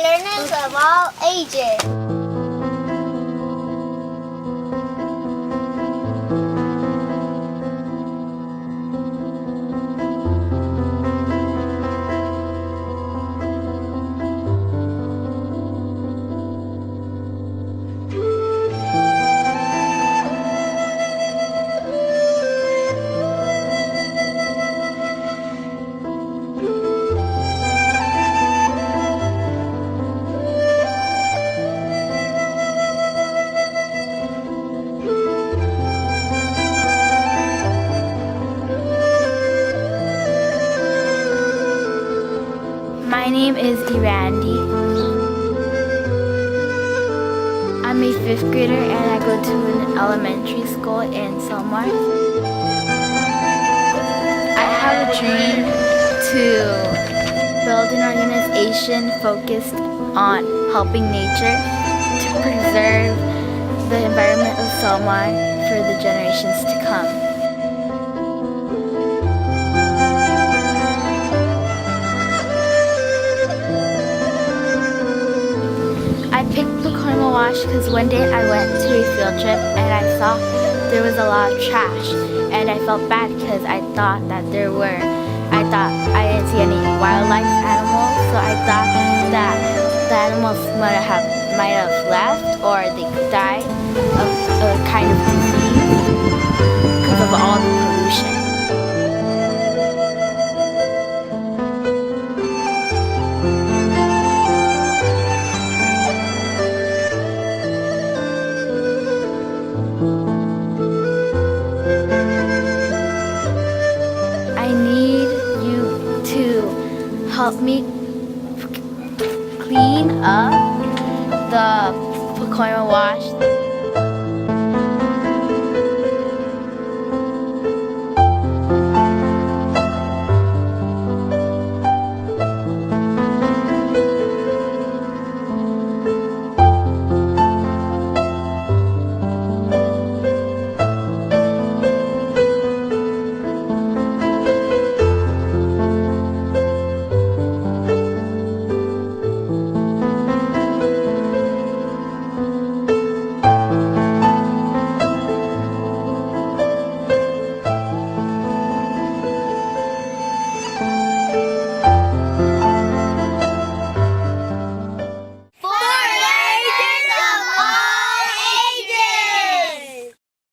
learners of all ages. My name is Erandy. I'm a 5th grader and I go to an elementary school in Selmar. I have a dream to build an organization focused on helping nature to preserve the environment of Selmar for the generations to come. I picked Pacoima Wash because one day I went to a field trip and I saw there was a lot of trash, and I felt bad because I thought I didn't see any wildlife animals, so I thought that the animals might have left or they died of a kind of disease because of all the pollution. I need you to help me clean up the Pacoima Wash.